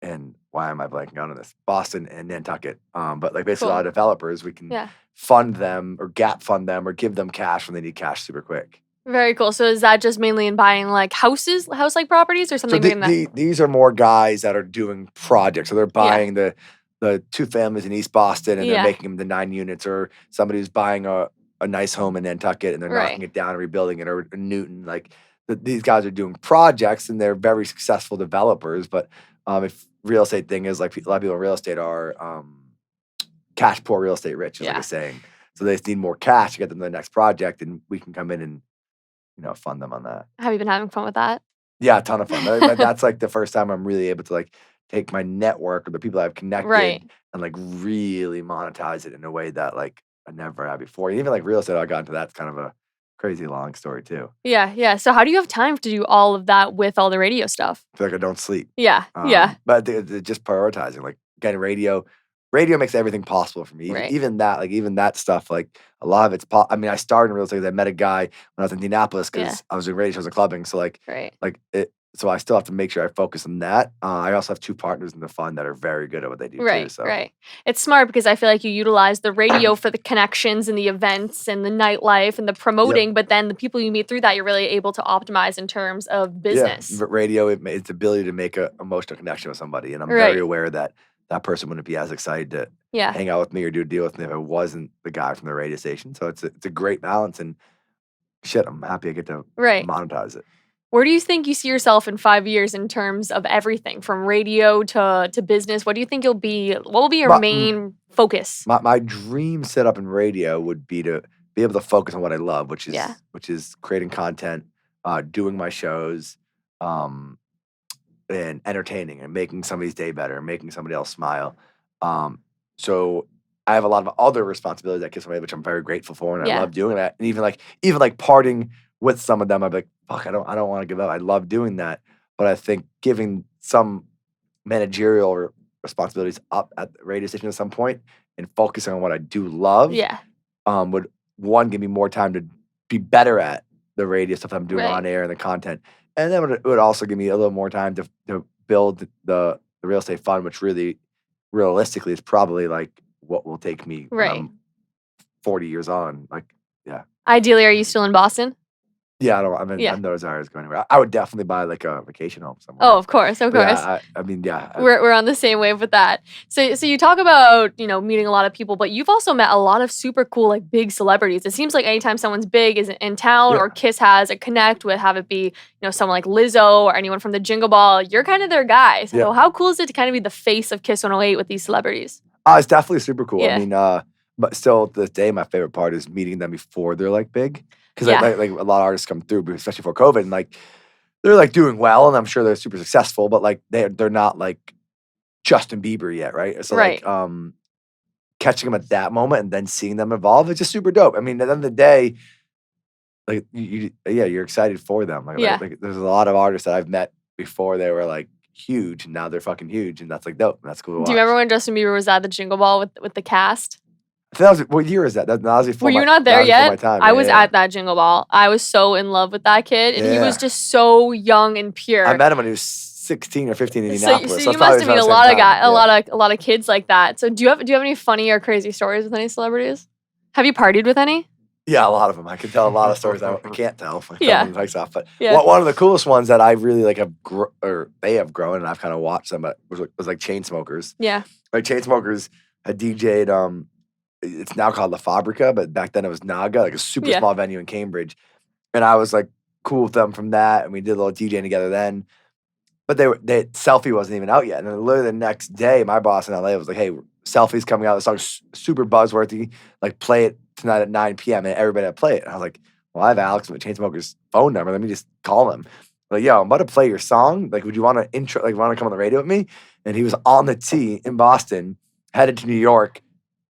and why am I blanking out on this? Boston and Nantucket. But like basically a lot of developers, we can fund them or gap fund them or give them cash when they need cash super quick. Very cool. So is that just mainly in buying like house-like properties or something? So these are more guys that are doing projects. So they're buying the 2 families in East Boston and they're making them the 9 units, or somebody who's buying a nice home in Nantucket and they're knocking it down and rebuilding it, or Newton. Like these guys are doing projects and they're very successful developers. But if real estate thing is like a lot of people in real estate are cash poor, real estate rich, is like a saying. So they just need more cash to get them to the next project, and we can come in and fund them on that. Have you been having fun with that? Yeah, a ton of fun. That's like the first time I'm really able to like take my network or the people I've connected and like really monetize it in a way that like I never had before. And even like real estate, I got into that's kind of a crazy long story too. Yeah. So how do you have time to do all of that with all the radio stuff? I feel like I don't sleep. Yeah. But they're just prioritizing. Like again, radio makes everything possible for me. Even that stuff, like a lot of it's. I mean, I started in real estate because I met a guy when I was in Indianapolis because I was doing radio shows and clubbing. So so I still have to make sure I focus on that. I also have 2 partners in the fund that are very good at what they do too. So. Right. It's smart because I feel like you utilize the radio for the connections and the events and the nightlife and the promoting, but then the people you meet through that, you're really able to optimize in terms of business. Yeah, radio, it's the ability to make an emotional connection with somebody. And I'm very aware that that person wouldn't be as excited to hang out with me or do a deal with me if it wasn't the guy from the radio station. So it's a great balance, and shit, I'm happy I get to monetize it. Where do you think you see yourself in 5 years in terms of everything from radio to business? What do you think you'll be? What will be your main focus? My dream setup in radio would be to be able to focus on what I love, which is creating content, doing my shows, and entertaining and making somebody's day better, making somebody else smile. So I have a lot of other responsibilities at Kiss Away, which I'm very grateful for, and I love doing that. And even like parting with some of them, I'd be like, fuck, I don't want to give up. I love doing that. But I think giving some managerial responsibilities up at the radio station at some point and focusing on what I do love would, one, give me more time to be better at the radio stuff I'm doing on air and the content. And then it would also give me a little more time to build the real estate fund, which really, realistically, is probably like what will take me 40 years on. Like, Ideally, are you still in Boston? Yeah, I have no desire to go anywhere. I would definitely buy like a vacation home somewhere. Oh, of course. We're on the same wave with that. So you talk about meeting a lot of people, but you've also met a lot of super cool like big celebrities. It seems like anytime someone's big is in town or Kiss has a connect with, have it be someone like Lizzo or anyone from the Jingle Ball, you're kind of their guy. So how cool is it to kind of be the face of Kiss 108 with these celebrities? It's definitely super cool. I mean, but still to this day, my favorite part is meeting them before they're like big. Because like a lot of artists come through, especially before COVID, and like they're like doing well, and I'm sure they're super successful, but like they're not like Justin Bieber yet, right? So like catching them at that moment and then seeing them evolve, it's just super dope. I mean, at the end of the day, like you're excited for them. Like there's a lot of artists that I've met before they were like huge, and now they're fucking huge, and that's like dope. And that's cool to watch. Do you remember when Justin Bieber was at the Jingle Ball with the cast? I think that was, what year is that? That was before Were you not there yet? I was at that Jingle Ball. I was so in love with that kid, and he was just so young and pure. I met him when he was 16 or 15 in Indianapolis. So you must have met a lot of kids like that. So do you have any funny or crazy stories with any celebrities? Have you partied with any? Yeah, a lot of them. I can tell a lot of stories I can't tell. Yeah. Off. But one of the coolest ones that I really like they have grown, and I've kind of watched them, but was like Chainsmokers. Yeah. Like Chainsmokers had DJ'd, it's now called La Fabrica, but back then it was Naga, like a super small venue in Cambridge. And I was like cool with them from that, and we did a little DJing together then. But Selfie wasn't even out yet. And then literally the next day, my boss in LA was like, hey, Selfie's coming out. The song's super buzzworthy. Like, play it tonight at 9 p.m. And everybody had to play it. And I was like, well, I have Alex with Chainsmokers' phone number. Let me just call him. Like, yo, I'm about to play your song. Like, would you want to want to come on the radio with me? And he was on the T in Boston, headed to New York,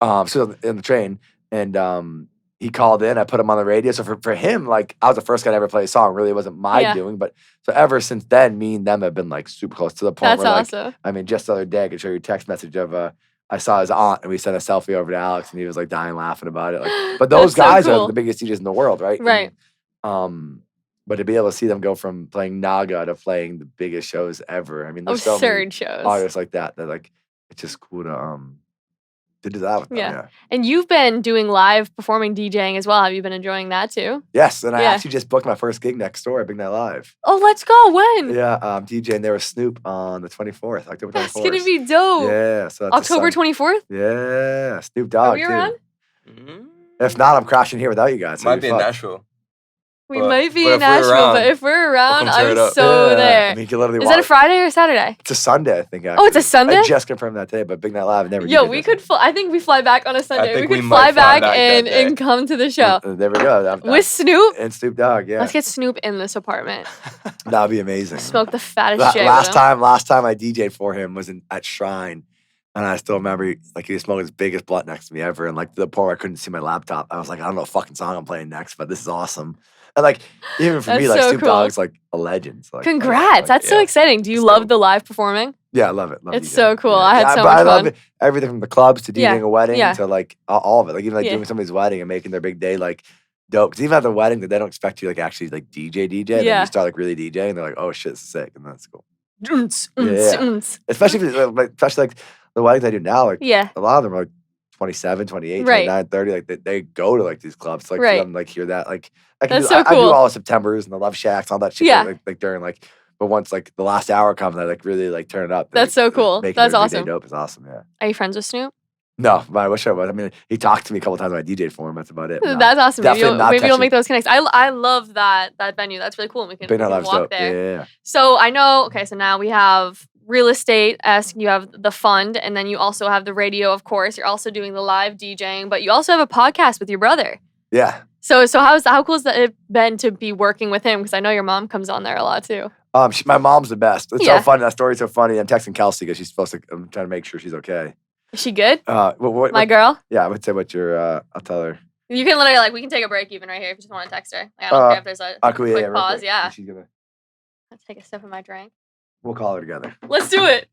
so in the train. And he called in. I put him on the radio. So for him, like, I was the first guy to ever play a song. Really, it wasn't my doing. But so ever since then, me and them have been like super close to the point where, awesome. Like, I mean, just the other day, I could show you a text message of I saw his aunt, and we sent a selfie over to Alex, and he was like dying laughing about it. Like, but those guys are the biggest DJs in the world, right? Right. And, but to be able to see them go from playing Naga to playing the biggest shows ever, I mean, there's so many shows, artists like that like it's just cool to do that with them. Yeah. And you've been doing live performing DJing as well. Have you been enjoying that too? Yes, and I actually just booked my first gig next door at Big Night Live. Oh, let's go. When? Yeah, DJing there with Snoop on the 24th, October 24th. That's gonna be dope. Yeah, so that's October 24th? Yeah, Snoop Dogg. Are we around? Mm-hmm. If not, I'm crashing here without you guys. Might be in Nashville. We might be in Nashville, but if we're around, I'm so there. I mean, you can literally Is that a Friday or a Saturday? It's a Sunday, I think. Actually. Oh, it's a Sunday? I just confirmed that today, but Big Night Live never. Yo, we could. I think we fly back on a Sunday. We could fly back and come to the show. There we go. With Snoop and Snoop Dogg. Yeah. Let's get Snoop in this apartment. That'd be amazing. Smoke the fattest shit. Last time I DJ'd for him was at Shrine. And I still remember, like, he was smoking his biggest blunt next to me ever. And, like, to the point where I couldn't see my laptop. I was like, I don't know what fucking song I'm playing next, but this is awesome. And, like, even for me, like, Snoop Dogg's, like, a legend. So, like, congrats. That's so exciting. Do you love the live performing? Yeah, I love it. It's so cool. I had so much fun. I love it. Everything from the clubs to DJing a wedding to, like, all of it. Like, even, like, doing somebody's wedding and making their big day, like, dope. Because even at the wedding, they don't expect you, like, actually, like, DJ. And then you start, like, really DJing. They're like, oh, shit, it's sick. And that's cool. Especially, like, the weddings I do now, like, a lot of them are like 27, 28, 29, 30. Like, they go to, like, these clubs, like, for them, like, hear that. Like, I do all the Septembers and the Love Shacks, all that shit. Like, during, like, but once, like, the last hour comes, I, like, really, like, turn it up. That's so cool. That's awesome. Dope is awesome, yeah. Are you friends with Snoop? No, but I wish I was. I mean, he talked to me a couple times when I DJ'd for him. That's about it. That's awesome. Maybe you'll make those connects. I love that venue. That's really cool. We can walk there. Yeah. So I know. Okay, so now we have real estate. You have the fund, and then you also have the radio. Of course, you're also doing the live DJing, but you also have a podcast with your brother. Yeah. So how cool has it been to be working with him? Because I know your mom comes on there a lot too. My mom's the best. It's so funny. That story's so funny. I'm texting Kelsey because she's supposed to. I'm trying to make sure she's okay. Is she good? My girl? Yeah, I would say what your, I'll tell her. You can literally, like, we can take a break even right here if you just want to text her. Like, I don't care if there's a quick pause. Yeah. She's gonna. Let's take a sip of my drink. We'll call her together. Let's do it.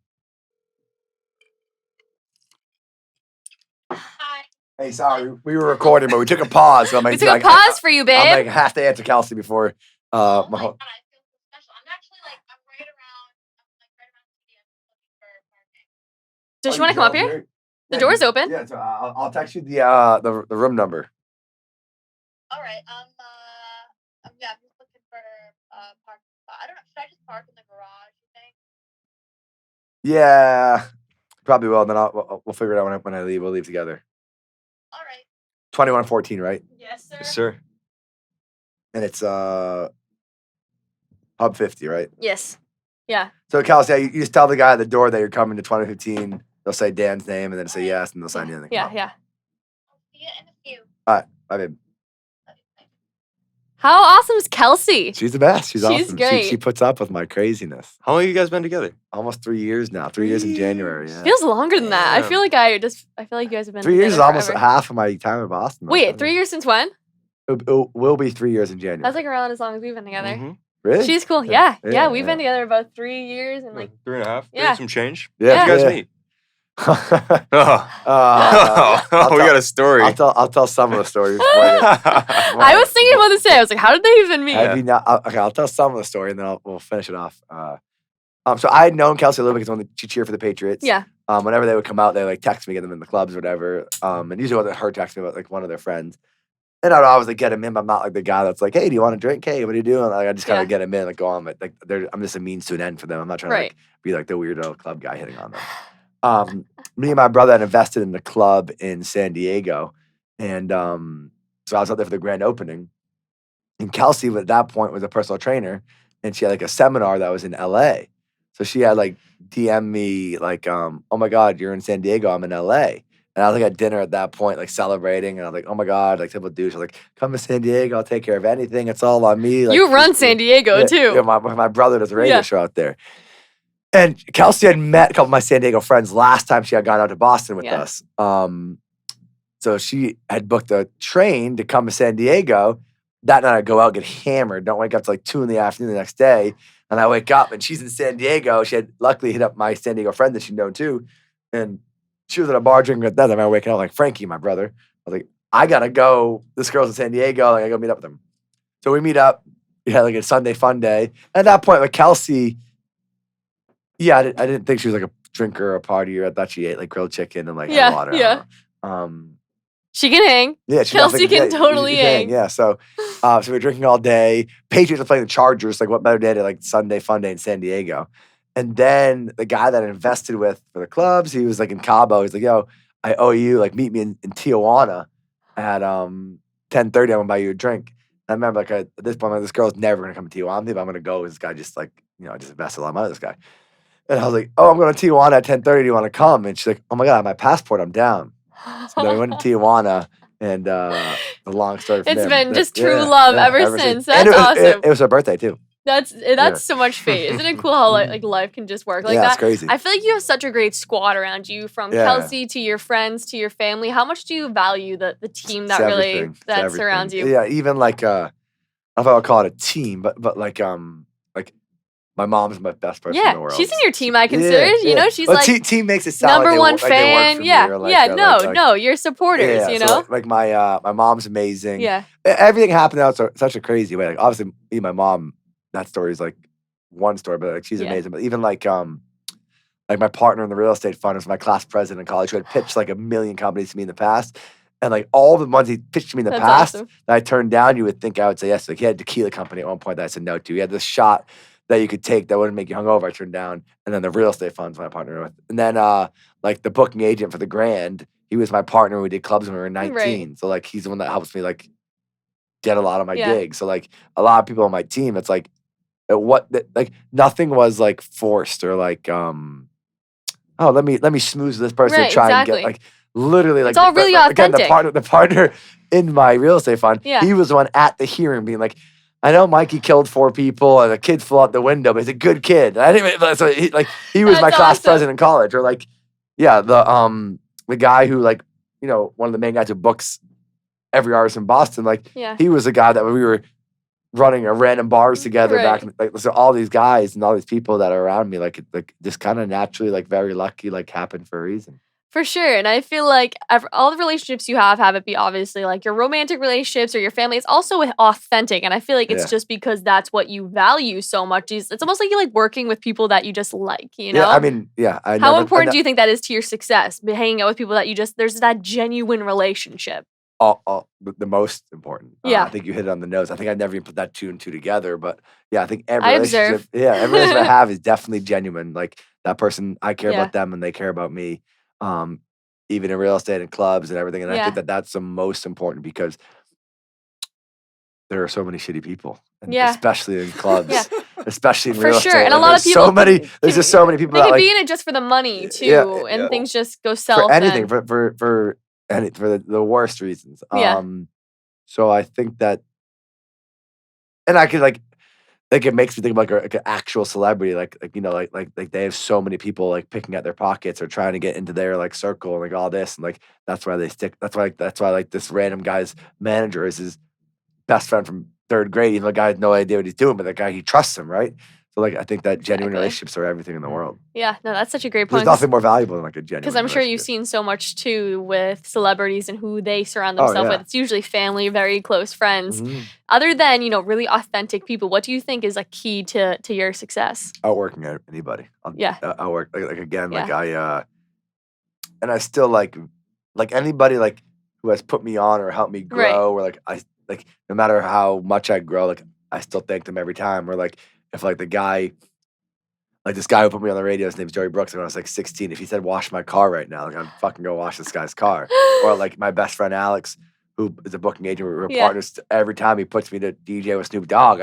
Hi. Hey, sorry, we were recording, but we took a pause. So we took a pause for you, babe. I'm like, have to answer Kelsey before. My God, I feel so special. I'm actually like, I'm right around TDM looking for parking. Does she want to come up here? The door's open. Yeah, so I'll text you the room number. All right. I'm just looking for parking spot. I don't know. Should I just park in the garage? You think? Yeah, probably will. Then we'll figure it out when I leave. We'll leave together. All right. 2114, right? Yes, sir. Yes, sir. And it's Hub 50, right? Yes. Yeah. So Kelsey, you just tell the guy at the door that you're coming to 2015. They'll say Dan's name and then say yes, and they'll sign you in. Yeah. I'll see you in a few. All right. Bye, babe. How awesome is Kelsey? She's the best. She's awesome. great. She puts up with my craziness. How long have you guys been together? Almost 3 years now. 3 years in January. Yeah. Feels longer than that. I Damn. feel like I feel like you guys have been 3 years is together almost forever. half of my time in Boston. Wait, 3 years since when? It will be 3 years in January. That's like around as long as we've been together. Mhm. Really? She's cool. Yeah. Yeah. Yeah, We've been together about 3 years and like 3.5. Yeah. Some change. Yeah. How'd you guys yeah. meet? Oh. I'll We tell- got a story. I'll tell some of the stories. I was thinking about this today. I was like, how did they even meet? Have you not? Okay, I'll tell some of the story and then we'll finish it off. So I had known Kelsey a little bit because she cheered for the Patriots. Yeah. Whenever they would come out, they like text me, get them in the clubs or whatever. And usually it wasn't her texting me, but like one of their friends. And I'd always like get him in, but I'm not like the guy that's like, hey, do you want a drink? Hey, what are you doing? Like I just kind of get him in, like go on, but like I'm just a means to an end for them. I'm not trying to like be like the weirdo club guy hitting on them. Me and my brother had invested in the club in San Diego, and so I was out there for the grand opening. And Kelsey, at that point, was a personal trainer, and she had like a seminar that was in LA. So she had like DM me like, oh my God, you're in San Diego, I'm in LA. And I was like at dinner at that point, like celebrating, and I was like, oh my God, like typical douche. I was like, come to San Diego, I'll take care of anything. It's all on me. Like, You run San Diego too. Yeah, my brother does a radio show out there. And Kelsey had met a couple of my San Diego friends last time she had gone out to Boston with us. So she had booked a train to come to San Diego. That night I'd go out, get hammered, don't wake up till like 2 in the afternoon the next day. And I wake up and she's in San Diego. She had luckily hit up my San Diego friend that she'd known too. And she was at a bar drinking with them. I remember waking up like, Frankie, my brother. I was like, I gotta go. This girl's in San Diego. Like, I gotta go meet up with them. So we meet up. We had like a Sunday fun day. At that point, like Kelsey, I didn't think she was like a drinker or a partier. I thought she ate like grilled chicken and like had water. I don't know. She can hang. Yeah, she Kelsey definitely- can totally she can hang. Yeah, so we were drinking all day. Patriots were playing the Chargers. Like, what better day to like Sunday fun day in San Diego? And then the guy that I invested with for the clubs, he was like in Cabo. He's like, yo, I owe you. Like, meet me in Tijuana at 10:30. I'm gonna buy you a drink. And I remember like at this point, like, this girl's never gonna come to Tijuana. But I'm gonna go. This guy just like, I just invested a lot of money in this guy. And I was like, oh, I'm going to Tijuana at 10:30. Do you want to come? And she's like, oh my God, I have my passport. I'm down. So then we went to Tijuana, and the long story from It's there. been But just true love ever since. And That's awesome. It was her birthday too. That's so much fate. Isn't it cool how like life can just work like Yeah, that? it's crazy. I feel like you have such a great squad around you, from Kelsey to your friends to your family. How much do you value the team that It's really everything. It's that everything. surrounds you? Yeah, even like I don't know if I would call it a team, but like my mom's my best person in the world. She's in your team. I consider. You know, she's well, like team makes it sound number like one like they work fan. for me Yeah, or like, yeah. like, No, you're supporters. Yeah, You so know. like my mom's amazing. Yeah. Everything happened out such a crazy way. Like obviously, me and my mom, that story is like one story, but like she's amazing. But even like my partner in the real estate fund was my class president in college who had pitched like 1 million companies to me in the past. And like all the ones he pitched to me in the That's past awesome. that I turned down, you would think I would say yes. Like he had a tequila company at one point that I said no to. He had this shot that you could take that wouldn't make you hungover, I turned down. And then the real estate funds my partner with. And then like the booking agent for the Grand, he was my partner when we did clubs when we were 19. Right. So like he's the one that helps me like get a lot of my gigs. So like a lot of people on my team, it's like like nothing was like forced or like oh let me schmooze this person Right, to try and exactly. get like literally like It's all really again, authentic. the partner in my real estate fund, he was the one at the hearing being like, I know Mikey killed 4 people and a kid flew out the window, but he's a good kid. And I didn't even, so he was my class president in college. Or like, the guy who like, one of the main guys who books every artist in Boston, like he was the guy that we were running a random bars together back in, like, so all these guys and all these people that are around me, like just kind of naturally, like very lucky, like happened for a reason. For sure. And I feel like all the relationships you have it be obviously like your romantic relationships or your family. It's also authentic. And I feel like it's just because that's what you value so much. It's almost like you like working with people that you just like, you know? Yeah, I mean, How important do you think that is to your success? Hanging out with people that there's that genuine relationship. The most important. I think you hit it on the nose. I think I never even put that 2 and 2 together. But yeah, I think every relationship I have is definitely genuine. Like that person, I care about them and they care about me. Even in real estate and clubs and everything. And I think that's the most important because there are so many shitty people. And especially in clubs. Especially in real estate. For sure. And a lot of people there's just so many people they that could like, be in it just for the money too. And things just go south. For anything, for the worst reasons. So I think that and I could like it makes me think of like an actual celebrity, like they have so many people like picking at their pockets or trying to get into their like circle and like all this, and like that's why they stick. That's why like this random guy's manager is his best friend from third grade. Even the guy had no idea what he's doing, but the guy he trusts him, right? So like I think that genuine relationships are everything in the world. Yeah, no, that's such a great There's point. nothing more valuable than like a genuine. Because I'm sure you've seen so much too with celebrities and who they surround themselves with. It's usually family, very close friends. Other than, you know, really authentic people, what do you think is like key to your success? Outworking anybody. I'll work like again, like and I still like anybody like who has put me on or helped me grow, or like I like no matter how much I grow, like I still thank them every time. Or like if like the guy, like this guy who put me on the radio, his name's Joey Brooks, when I was like 16. If he said wash my car right now, like I'd fucking go wash this guy's car. Or like my best friend Alex, who is a booking agent, we're partners. Every time he puts me to DJ with Snoop Dogg,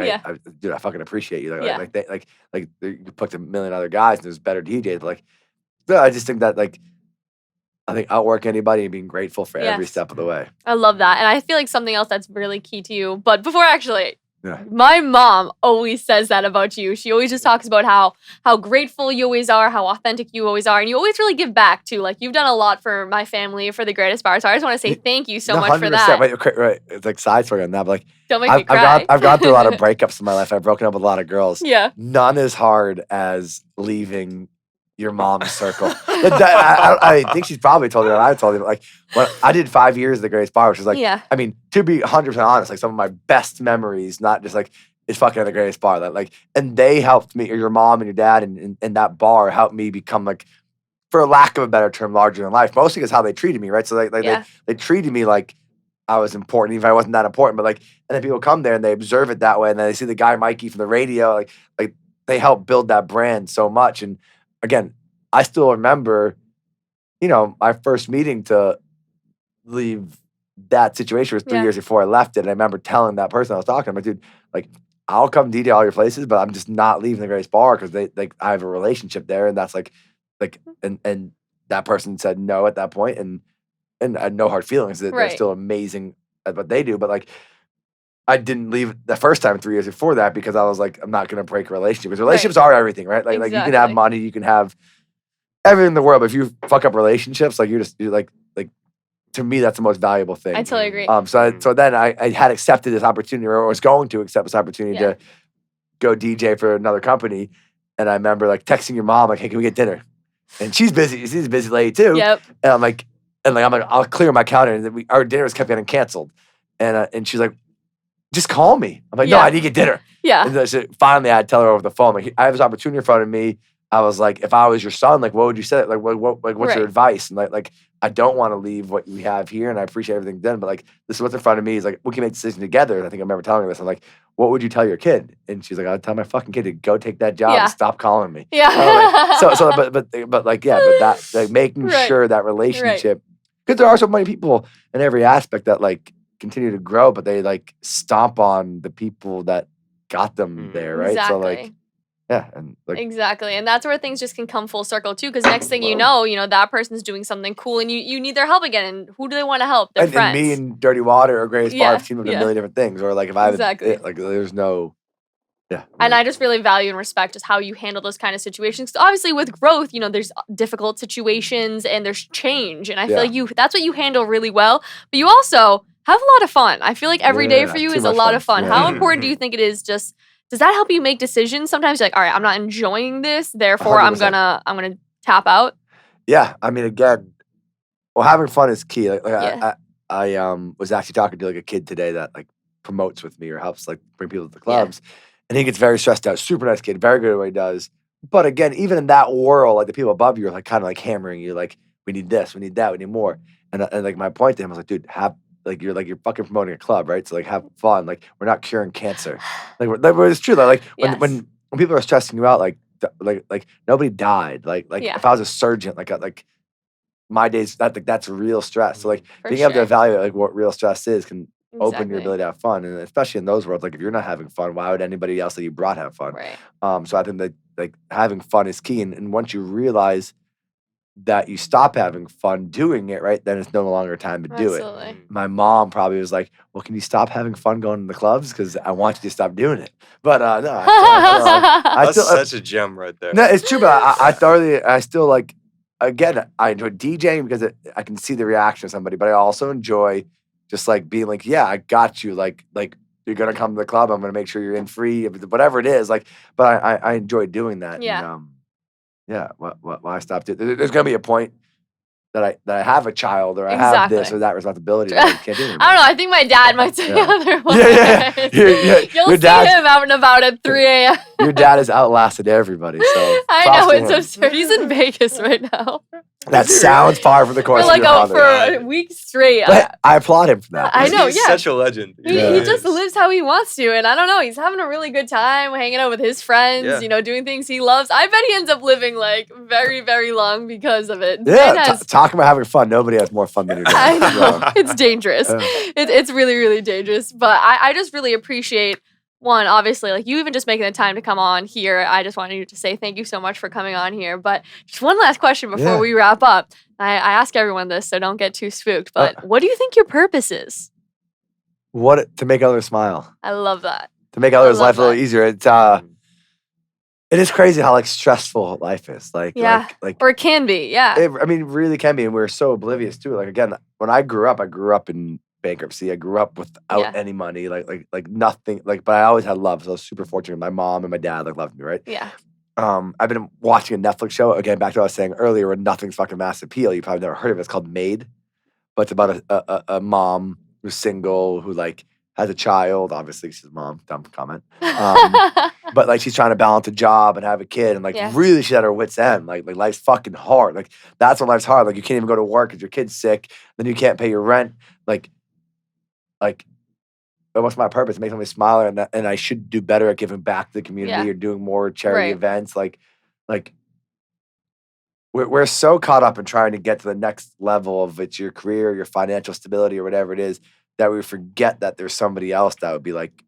dude, I fucking appreciate you. Like you put a million other guys and there's better DJs. But like, I just think that like, I think outwork anybody and being grateful for every step of the way. I love that. And I feel like something else that's really key to you. But before my mom always says that about you. She always just talks about how grateful you always are, how authentic you always are. And you always really give back too. Like you've done a lot for my family, for the Greatest Bar. So I just want to say thank you so much for that. Right. It's like side story on that. But like, don't make me cry. I've gone through a lot of breakups in my life. I've broken up with a lot of girls. Yeah. None as hard as leaving your mom's circle. I think she's probably told you that I told you. Like, when I did 5 years at the Greatest Bar, which is like, I mean, to be 100% honest, like some of my best memories, not just like, is fucking at the Greatest Bar. Like, and they helped me, or your mom and your dad and that bar helped me become like, for lack of a better term, larger than life. Mostly because how they treated me, right? So they treated me like I was important, even if I wasn't that important. But like, and then people come there and they observe it that way, and then they see the guy Mikey from the radio, like they help build that brand so much. And again, I still remember, you know, my first meeting to leave that situation was 3 years before I left it. And I remember telling that person I was talking about, dude, like, I'll come DJ all your places, but I'm just not leaving the Greatest Bar because I have a relationship there. And that's like, and that person said no at that point, and I had no hard feelings. They're still amazing at what they do. But like, I didn't leave the first time 3 years before that because I was like, I'm not going to break a relationship. Because relationships are everything, right? Like, like you can have money, you can have everything in the world, but if you fuck up relationships, like you're like to me, that's the most valuable thing. I totally agree. So then I had accepted this opportunity, or was going to accept this opportunity to go DJ for another company. And I remember like texting your mom, like, hey, can we get dinner? And she's busy. She's a busy lady too. Yep. And I'm like, I'll clear my calendar. And our dinner was kept getting canceled. And she's like, just call me. I'm like, no, I need to get dinner. Yeah. And so finally, I tell her over the phone, like, I have this opportunity in front of me. I was like, if I was your son, like, what would you say? Like, what's your advice? And like, I don't want to leave what we have here, and I appreciate everything done, but like, this is what's in front of me. Is like, we can make decisions together. And I think I remember telling her this. I'm like, what would you tell your kid? And she's like, I'd tell my fucking kid to go take that job and stop calling me. Yeah. But that, like, making sure that relationship, because there are so many people in every aspect that like continue to grow, but they like stomp on the people that got them there, right? Exactly. So like, yeah, and like, exactly, and that's where things just can come full circle too. Because next thing you know, that person's doing something cool, and you need their help again. And who do they want to help? Their friends. And me and Dirty Water or Greatest Bar have teamed up a million different things. Or like if I like, there's no. Yeah. And I just really value and respect just how you handle those kind of situations. So obviously with growth, there's difficult situations and there's change. And I feel like that's what you handle really well. But you also have a lot of fun. I feel like every day for you is a lot of fun. How important do you think it is just, does that help you make decisions? Sometimes you're like, all right, I'm not enjoying this, therefore 100%. I'm gonna tap out. Yeah. I mean, again, well, having fun is key. I was actually talking to like a kid today that like promotes with me or helps like bring people to the clubs. And he gets very stressed out. Super nice kid, very good at what he does. But again, even in that world, like the people above you are like kind of like hammering you, like, we need this, we need that, we need more. And like my point to him was like, dude, you're fucking promoting a club, right? So like have fun. Like, we're not curing cancer. Like it's true though. Like when people are stressing you out, like nobody died. Like if I was a surgeon, like my days, that's real stress. So like being able to evaluate like what real stress is can open your ability to have fun. And especially in those worlds, like if you're not having fun, why would anybody else that you brought have fun? Right. So I think that like having fun is key. And once you realize that you stop having fun doing it, right? Then it's no longer time to do it. Absolutely. My mom probably was like, well, can you stop having fun going to the clubs? Because I want you to stop doing it. But no, I That's still, such a gem right there. no, it's true, but I still like, again, I enjoy DJing because I can see the reaction of somebody, but I also enjoy just like being like, yeah, I got you. Like you're gonna come to the club, I'm gonna make sure you're in free, whatever it is. Like, but I enjoy doing that. Yeah. And, yeah. What I stopped it. There's gonna be a point that I have a child or I have this Exactly. or that responsibility that I can't do anymore. I don't know. I think my dad might say Yeah. otherwise. Yeah. You'll Your see dad's- him out and about at 3 a.m. Your dad has outlasted everybody. So I props know, to it's him. absurd. He's in Vegas right now. That sounds par for the course. For like of your father. for a week straight. But I applaud him for that. I know, He's yeah. such a legend. He Yeah. just lives how he wants to, and I don't know. He's having a really good time hanging out with his friends, Yeah. doing things he loves. I bet he ends up living like very, very long because of it. Yeah, Dan has- talking about having fun. Nobody has more fun than your dad. I know. Yeah. It's dangerous. Yeah. It's really, really dangerous. But I just really appreciate, one, obviously, like you even just making the time to come on here. I just wanted you to say thank you so much for coming on here. But just one last question before Yeah. we wrap up. I ask everyone this, so don't get too spooked. But what do you think your purpose is? To make others smile, I love that. to make others' love life a little that. easier. It is crazy how like stressful life is. Like, Yeah. like Or it can be, yeah. it really can be, and we're so oblivious to it. Like again, when I grew up in bankruptcy. I grew up without Yeah. any money, like nothing. Like, but I always had love. So I was super fortunate. My mom and my dad loved me, right? Yeah. I've been watching a Netflix show again. Back to what I was saying earlier, where nothing's fucking mass appeal. You probably never heard of it. It's called Maid, but it's about a mom who's single who like has a child. Obviously, she's mom. Dumb comment. But like she's trying to balance a job and have a kid, and like Yeah. really she's at her wit's end. Like life's fucking hard. Like that's when life's hard. Like you can't even go to work because your kid's sick. Then you can't pay your rent. Like what's my purpose? Make somebody smile, and I should do better at giving back to the community Yeah. or doing more charity Right. events. Like we're so caught up in trying to get to the next level of it's your career, your financial stability, or whatever it is, that we forget that there's somebody else that would be like,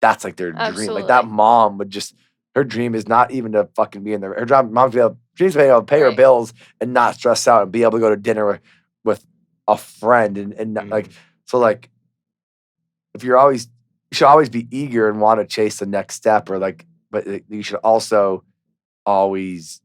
that's like their dream. Like that Absolutely. mom would just, her dream is not even to fucking be in her mom's dreams to be able to pay her Right. bills and not stress out and be able to go to dinner with a friend and not, like, so like, if you should always be eager and want to chase the next step, or like, but you should also always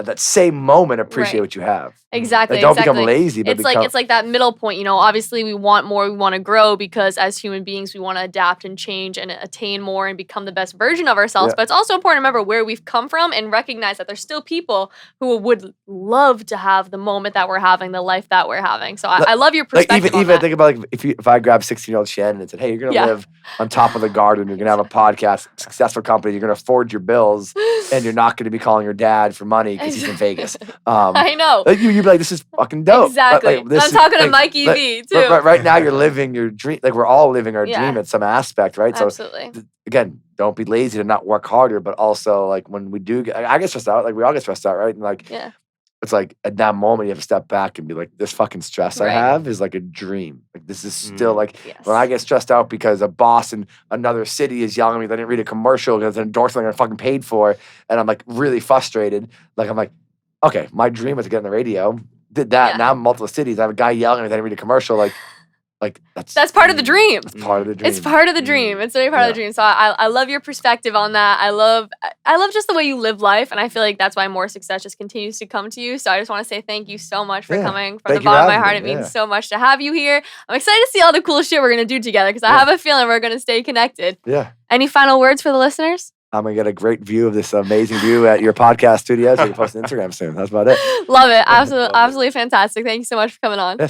at that same moment appreciate Right. what you have. Exactly. Like, don't exactly. become lazy, but It's like that middle point, obviously we want more, we want to grow because as human beings we want to adapt and change and attain more and become the best version of ourselves. Yeah. But it's also important to remember where we've come from and recognize that there's still people who would love to have the moment that we're having, the life that we're having. So I love your like perspective on even that. think about like if I grab 16-year-old Shannon and said, hey, you're gonna Yeah. live on top of the garden, you're gonna have a podcast, successful company, you're gonna afford your bills, and you're not gonna be calling your dad for money because he's in Vegas. I know. Like you'd be like, this is fucking dope. Exactly. Like, this I'm is- talking to like, Mikey like, V too. Right now, you're living your dream. Like we're all living our Yeah. dream at some aspect, right? So Absolutely. again, don't be lazy to not work harder, but also like when we do, I get stressed out. Like we all get stressed out, right? And like Yeah. it's like at that moment you have to step back and be like, this fucking stress I Right. have is like a dream. Like this is still like Yes. when I get stressed out because a boss in another city is yelling at me that I didn't read a commercial because an endorsement I fucking paid for, and I'm like really frustrated. Like I'm like, okay, my dream was to get on the radio. Did that. Yeah. Now I'm in multiple cities. I have a guy yelling at me that I didn't read a commercial. Like That's part of the dream. that's part of the dream. It's part of the dream. It's really part of the dream. So I love your perspective on that. I love just the way you live life, and I feel like that's why more success just continues to come to you. So I just want to say thank you so much for Yeah. coming from Thank the you for bottom of my having heart. me. It means Yeah. so much to have you here. I'm excited to see all the cool shit we're gonna do together because I Yeah. have a feeling we're gonna stay connected. Yeah. Any final words for the listeners? I'm gonna get a great view of this amazing view at your podcast studios. We can post on Instagram soon. That's about it. Love it. Absolutely fantastic. Thank you so much for coming on. Yes.